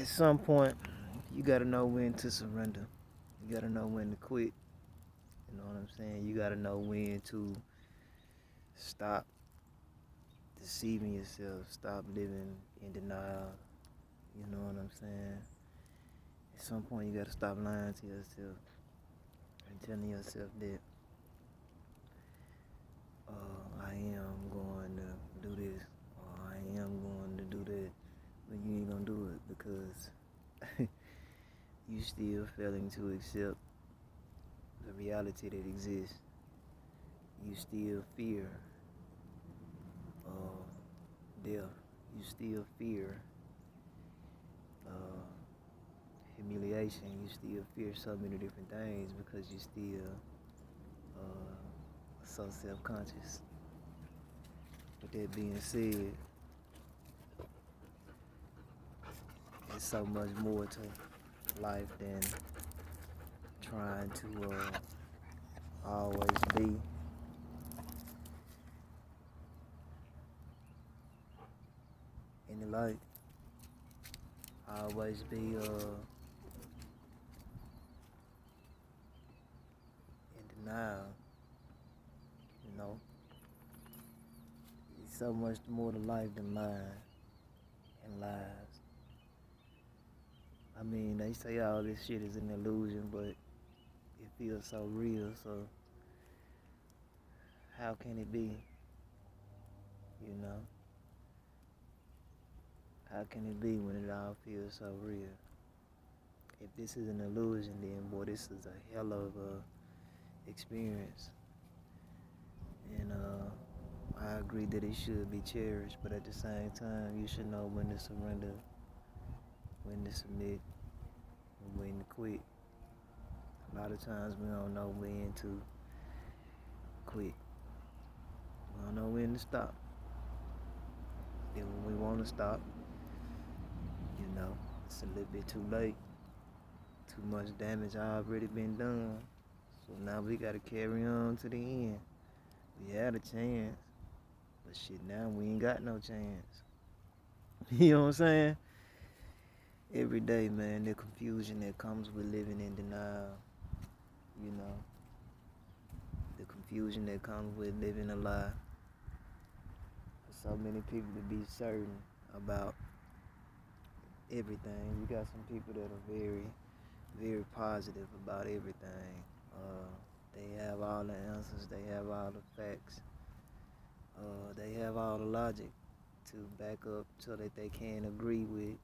At some point, you gotta know when to surrender. You gotta know when to quit. You know what I'm saying? You gotta know when to stop deceiving yourself, stop living in denial. You know what I'm saying? At some point, you gotta stop lying to yourself and telling yourself that I am going to do this or I am going to do that, but you ain't gonna do it because you still failing to accept the reality that exists. You still fear death. You still fear uh, humiliation. You still fear so many different things because you still so self-conscious. With that being said, there's so much more to life than trying to always be in the light, always be in denial. You know, there's so much more to life than lying and lies. I mean, they say all this shit is an illusion, but it feels so real. So how can it be? You know, how can it be when it all feels so real? If this is an illusion, then boy, this is a hell of a experience. And I agree that it should be cherished, but at the same time, you should know when to surrender, when to submit, and when to quit. A lot of times we don't know when to quit. We don't know when to stop. Then when we want to stop, it's a little bit too late. Too much damage already been done. So now we gotta carry on to the end. We had a chance, but shit, now we ain't got no chance. You know what I'm saying? Every day, man, the confusion that comes with living in denial, you know, the confusion that comes with living a lie. For so many people to be certain about everything. You got some people that are very, very positive about everything. They have all the answers. They have all the facts. They have all the logic to back up so that they can agree with,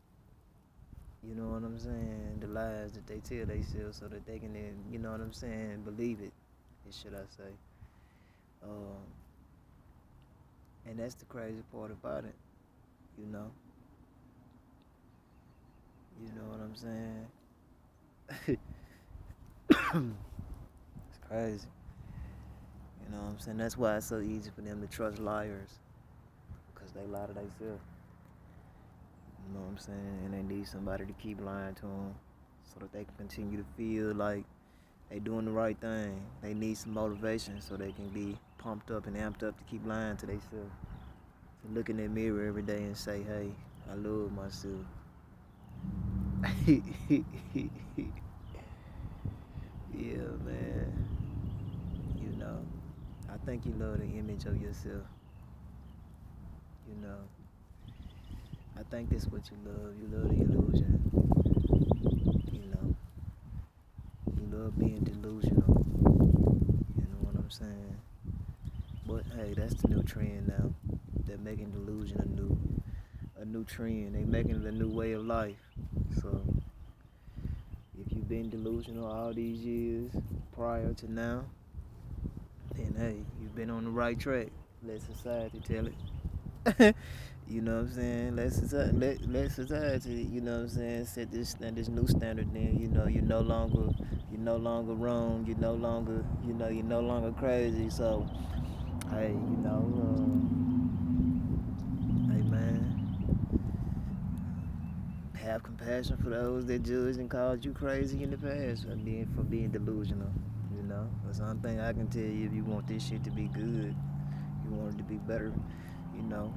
you know what I'm saying, the lies that they tell themselves so that they can then, you know what I'm saying, believe it, should I say. And that's the crazy part about it, you know. You know what I'm saying? It's crazy. You know what I'm saying? That's why it's so easy for them to trust liars. Because they lie to themselves. You know what I'm saying? And they need somebody to keep lying to them so that they can continue to feel like they doing the right thing. They need some motivation so they can be pumped up and amped up to keep lying to themselves. To look in the mirror every day and say, hey, I love myself. Yeah, man. You know, I think you love the image of yourself. You know, I think that's what you love. You love the illusion. You know, you love being delusional. You know what I'm saying? But hey, that's the new trend now. They're making delusion a new trend. They making it a new way of life. So if you've been delusional all these years prior to now, then hey, you've been on the right track. Let society tell it. You know what I'm saying? Let society, you know what I'm saying, set this new standard. Then you're no longer wrong. You're no longer crazy. So hey, hey man, have compassion for those that judged and called you crazy in the past for being delusional. You know, that's the only thing I can tell you. If you want this shit to be good, you want it to be better. You know,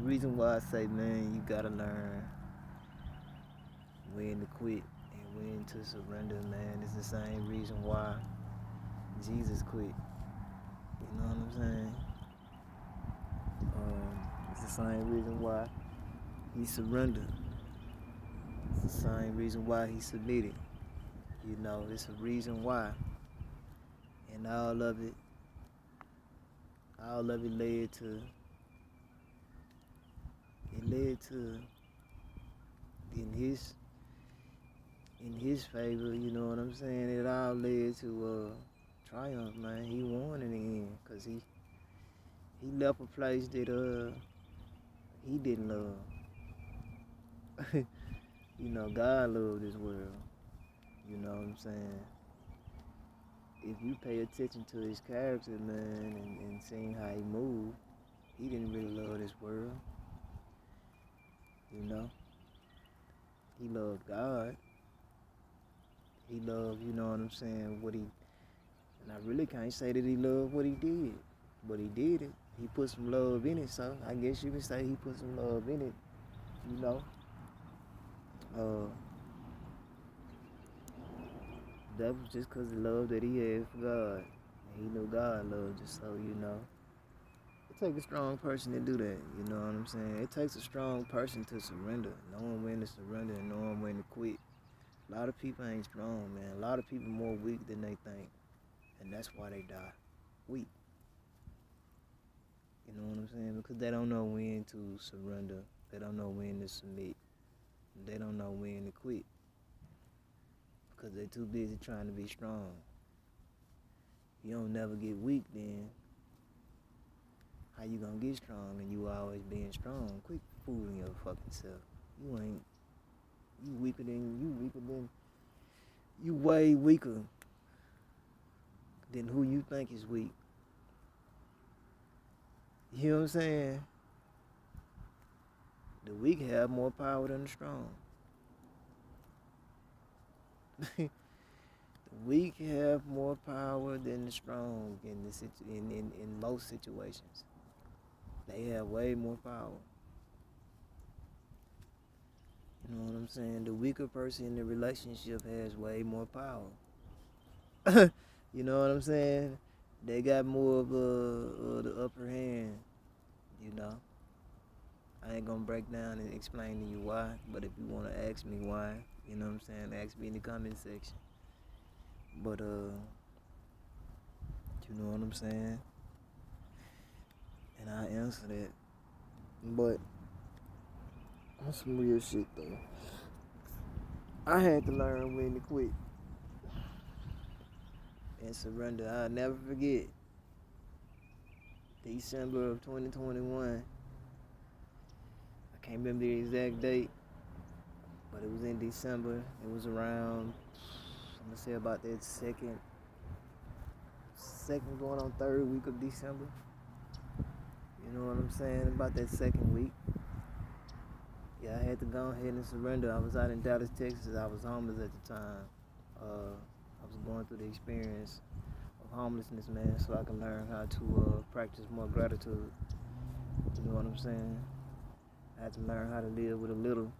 reason why I say, man, you gotta learn when to quit and when to surrender, man. It's the same reason why Jesus quit. You know what I'm saying? It's the same reason why he surrendered. It's the same reason why he submitted. You know, it's a reason why. And all of it led to in his favor, you know what I'm saying? It all led to triumph, man. He won in the end, cause he left a place that he didn't love. You know, God loved this world. You know what I'm saying? If you pay attention to his character, man, and seeing how he moved, he didn't really love this world. You know, he loved God. He loved, you know what I'm saying, and I really can't say that he loved what he did, but he did it. He put some love in it, so I guess you can say he put some love in it, you know. That was just because of the love that he had for God. And he knew God loved you, so, you know. It takes a strong person to do that, you know what I'm saying? It takes a strong person to surrender, knowing when to surrender and knowing when to quit. A lot of people ain't strong, man. A lot of people more weak than they think. And that's why they die. Weak. You know what I'm saying? Because they don't know when to surrender. They don't know when to submit. They don't know when to quit. Because they're too busy trying to be strong. You don't never get weak, then how you gonna get strong and you always being strong? Quit fooling your fucking self. You way weaker than who you think is weak. You know what I'm saying? The weak have more power than the strong. The weak have more power than the strong in most situations. They have way more power. You know what I'm saying? The weaker person in the relationship has way more power. You know what I'm saying? They got more of the upper hand, you know. I ain't gonna break down and explain to you why, but if you wanna ask me why, you know what I'm saying, ask me in the comment section. But you know what I'm saying? And I answer that. But on some real shit though. I had to learn when to quit and surrender. I'll never forget December of 2021. I can't remember the exact date, but it was in December. It was around, I'm gonna say about that second going on third week of December. You know what I'm saying? About that second week. Yeah, I had to go ahead and surrender. I was out in Dallas, Texas. I was homeless at the time. I was going through the experience of homelessness, man, so I can learn how to practice more gratitude. You know what I'm saying? I had to learn how to live with a little,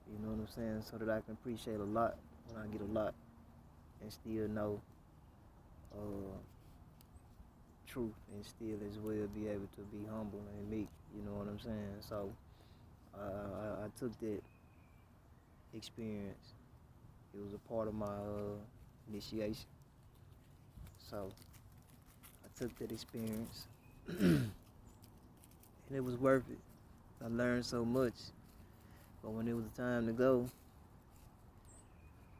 you know what I'm saying, so that I can appreciate a lot when I get a lot and still know truth and still as well be able to be humble and meek, you know what I'm saying? So I took that experience. It was a part of my initiation. So I took that experience and it was worth it. I learned so much. But when it was time to go,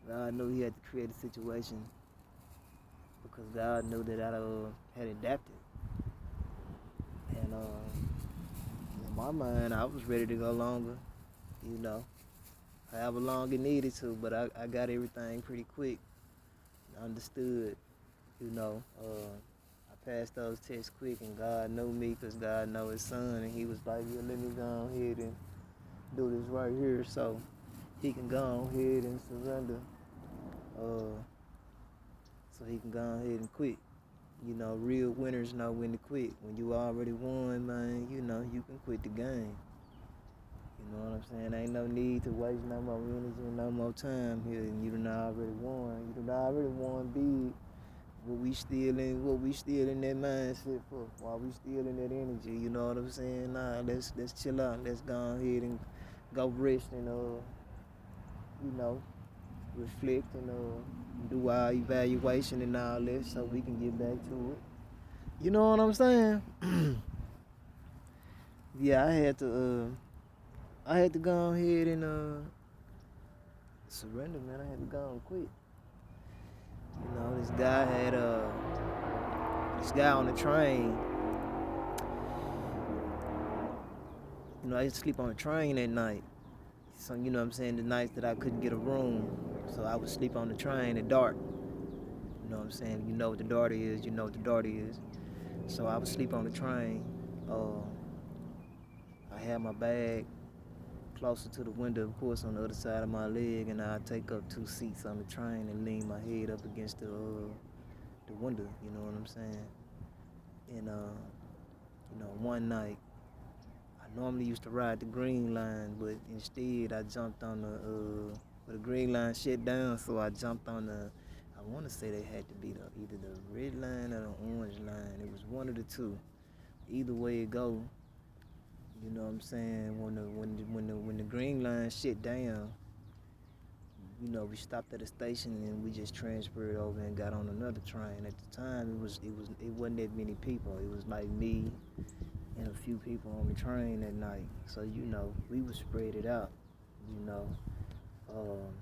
God knew he had to create a situation because God knew that I had adapted. And in my mind, I was ready to go longer, you know, however long it needed to, but I got everything pretty quick. I understood, you know, I passed those tests quick, and God knew me because God knew his son, and he was like, yeah, let me go ahead and do this right here so he can go ahead and surrender, so he can go ahead and quit. You know, real winners know when to quit. When you already won, man, you know, you can quit the game. You know what I'm saying? Ain't no need to waste no more energy, no more time here. And you done already won. You done already won big. What we still in that mindset for? While we still in that energy, you know what I'm saying? Nah, let's chill out. Let's go ahead and go rest and you know, reflect and do our evaluation and all that so we can get back to it. You know what I'm saying? Yeah, I had to go ahead and surrender, man. I had to go and quit. You know, this guy on the train. You know, I used to sleep on the train at night. So you know what I'm saying, the nights that I couldn't get a room, so I would sleep on the train at dark. You know what I'm saying? You know what the dark is. You know what the dark is. So I would sleep on the train. Uh, I had my bag closer to the window, of course, on the other side of my leg, and I'd take up 2 seats on the train and lean my head up against the window. You know what I'm saying? And you know, one night I normally used to ride the green line, but instead I jumped on the green line shut down, so I jumped on I want to say they had to be either the red line or the orange line. It was one of the two. Either way it go, you know what I'm saying. When the green line shut down, you know, we stopped at a station and we just transferred over and got on another train. At the time, it wasn't that many people. It was like me and a few people on the train that night. So you know, we would spread it out. You know, um,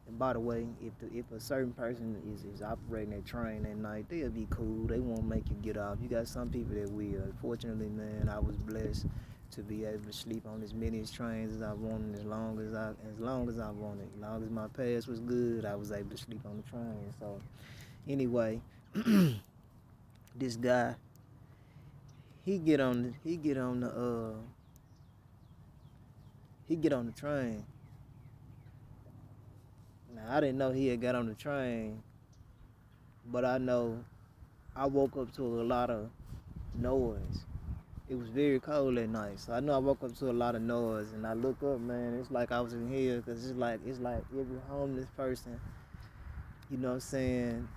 and by the way, if a certain person is operating that train that night, they'll be cool. They won't make you get off. You got some people that will. Fortunately, man, I was blessed to be able to sleep on as many trains as I wanted, as long as I wanted. As long as my pass was good, I was able to sleep on the train. So anyway, this guy, he get on the train. Now I didn't know he had got on the train, but I know I woke up to a lot of noise. It was very cold at night, so I know I woke up to a lot of noise, and I look up, man. It's like I was in here, cause it's like every homeless person, you know what I'm saying,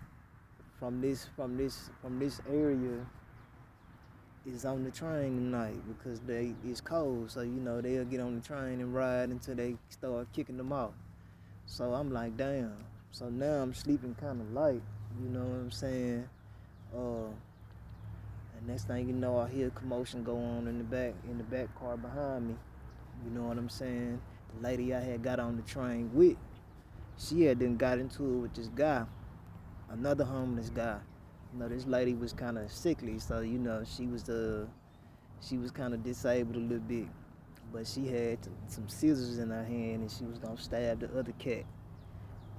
from this area is on the train tonight because it's cold, so you know they'll get on the train and ride until they start kicking them off. So I'm like, damn. So now I'm sleeping kind of light, you know what I'm saying? And next thing you know, I hear a commotion go on in the back car behind me. You know what I'm saying? The lady I had got on the train with, she had then got into it with this guy, another homeless guy. You know, this lady was kind of sickly, so you know she was kind of disabled a little bit, but she had some scissors in her hand and she was gonna stab the other cat.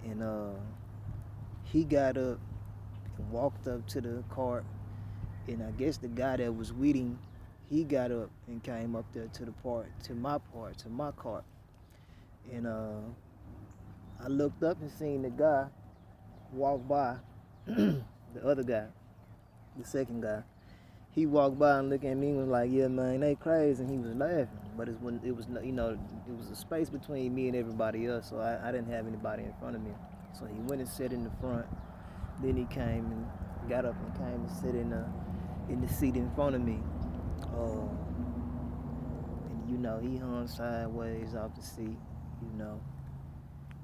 And he got up and walked up to the cart, and I guess the guy that was with him, he got up and came up there to my cart. And I looked up and seen the guy walk by, the other guy, the second guy. He walked by and looked at me and was like, "Yeah, man, they crazy." And he was laughing, but it was you know it was a space between me and everybody else, so I didn't have anybody in front of me. So he went and sat in the front. Then he came and got up and came and sit in the seat in front of me. Uh, and you know he hung sideways off the seat, you know.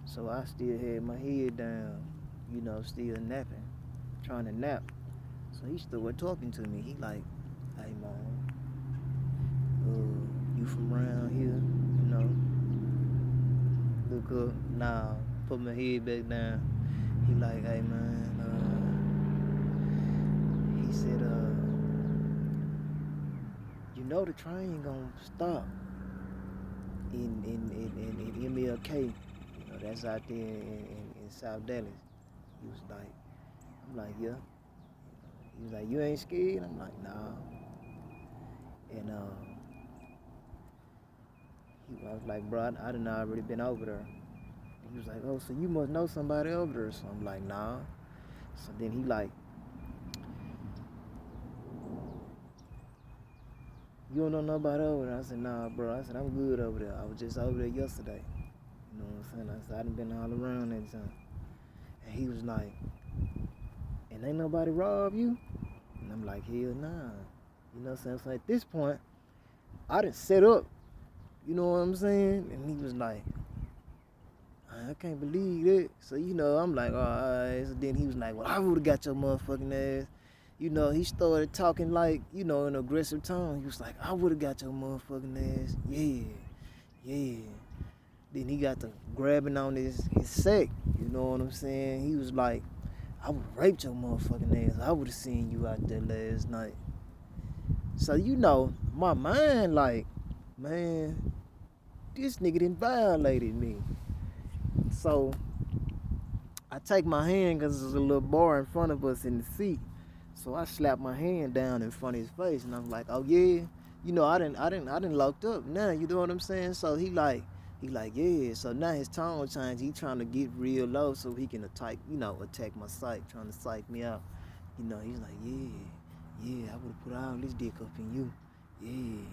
So I still had my head down, you know, still napping, trying to nap. So he started talking to me. He like, "Hey man, you from around here? You know?" Look up, nah, put my head back down. He like, "Hey man," he said, "You know the train gonna stop in MLK. You know, that's out there in South Dallas." He was like, I'm like, "Yeah." He was like, "You ain't scared?" I'm like, "Nah." And I was like, "Bro, I done already been over there." And he was like, "Oh, so you must know somebody over there." So I'm like, "Nah." So then he like, You don't know nobody over there? I said, nah, bro. I said, I'm good over there. I was just over there yesterday. You know what I'm saying? I said, I done been all around that time. And he was like, and ain't nobody rob you? And I'm like, hell nah. You know what I'm saying? So at this point, I done set up. You know what I'm saying? And he was like, I can't believe that. So, you know, I'm like, alright. So then he was like, well, I would have got your motherfucking ass. You know, he started talking like, you know, in an aggressive tone. He was like, I would have got your motherfucking ass. Yeah, yeah. Then he got to grabbing on his sack. You know what I'm saying? He was like, I would have raped your motherfucking ass. I would have seen you out there last night. So, you know, my mind like, man, this nigga done violated me. So I take my hand because there's a little bar in front of us in the seat. So I slap my hand down in front of his face, and I'm like, "Oh yeah, you know, I didn't locked up now." You know what I'm saying? So he like, "Yeah." So now his tone changed. He trying to get real low so he can attack my psych, trying to psych me out. You know, he's like, "Yeah, yeah, I would have put all this dick up in you. Yeah,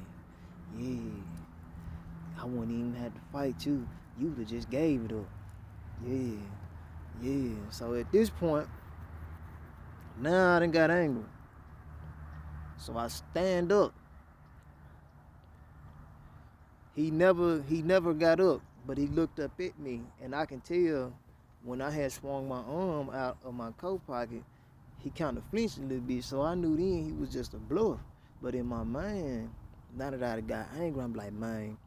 yeah. I wouldn't even have to fight you. You would have just gave it up. Yeah." Yeah, so at this point, now I done got angry. So I stand up. He never got up, but he looked up at me, and I can tell when I had swung my arm out of my coat pocket, he kind of flinched a little bit. So I knew then he was just a bluff. But in my mind, now that I got angry, I'm like, man,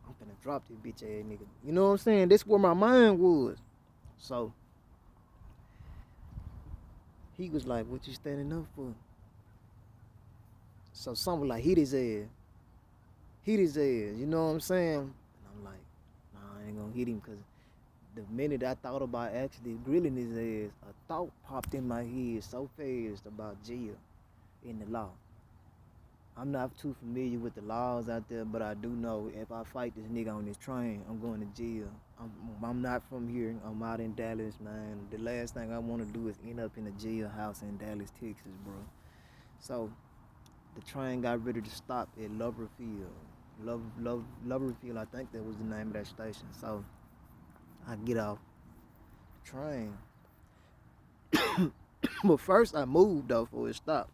I'm finna drop this bitch ass nigga. You know what I'm saying? That's where my mind was. So he was like, what you standing up for? So someone like hit his ass, you know what I'm saying? And I'm like, nah, I ain't gonna hit him because the minute I thought about actually grilling his ass, a thought popped in my head so fast about jail in the law. I'm not too familiar with the laws out there, but I do know if I fight this nigga on this train, I'm going to jail. I'm not from here. I'm out in Dallas, man. The last thing I want to do is end up in a jailhouse in Dallas, Texas, bro. So the train got ready to stop at Loverfield. Loverfield, I think that was the name of that station. So I get off the train. But first I moved though for it stopped.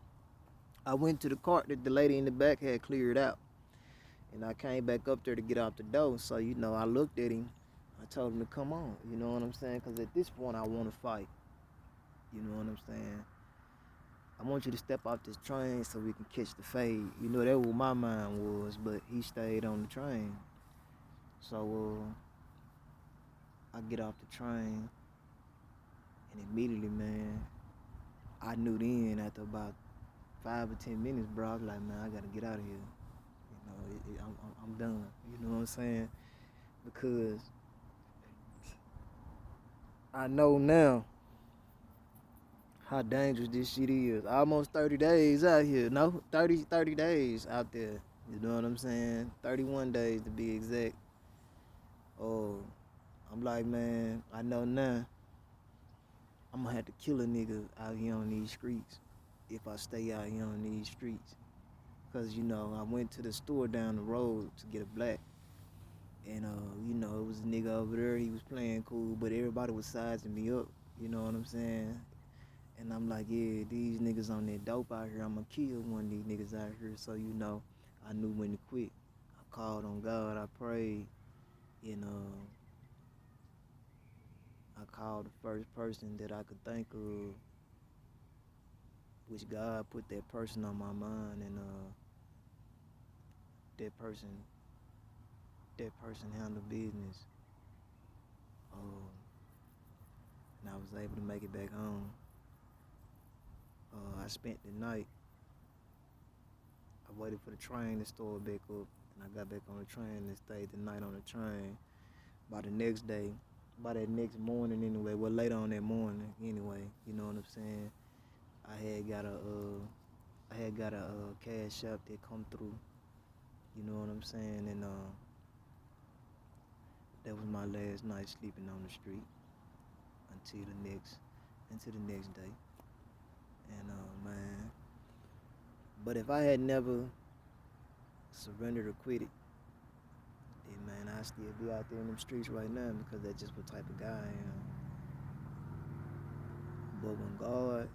I went to the cart that the lady in the back had cleared out. And I came back up there to get out the door. So, you know, I looked at him. I told him to come on. You know what I'm saying? Because at this point I want to fight. You know what I'm saying? I want you to step off this train so we can catch the fade. You know, that's what my mind was, but he stayed on the train. So I get off the train, and immediately, man, I knew then after about 5 or 10 minutes, bro, I was like, man, I gotta get out of here. You know, I'm done. You know what I'm saying? Because I know now how dangerous this shit is. Almost 30 days out here. No, 30 days out there. You know what I'm saying? 31 days to be exact. Oh, I'm like, man, I know now I'm gonna have to kill a nigga out here on these streets if I stay out here on these streets. Cause you know, I went to the store down the road to get a black. And you know, it was a nigga over there, he was playing cool, but everybody was sizing me up, you know what I'm saying? And I'm like, yeah, these niggas on that dope out here, I'm gonna kill one of these niggas out here. So, you know, I knew when to quit. I called on God, I prayed, and I called the first person that I could think of, which God put that person on my mind, and that person, that person handled business. Uh, and I was able to make it back home. I spent the night. I waited for the train to start back up, and I got back on the train and stayed the night on the train. By the next day, by that next morning anyway, well later on that morning anyway, you know what I'm saying? I had got a cash app that come through, you know what I'm saying? And that was my last night sleeping on the street until the next day. And man, but if I had never surrendered or quit it, then man, I still be out there in them streets right now because that's just what type of guy I am. But when God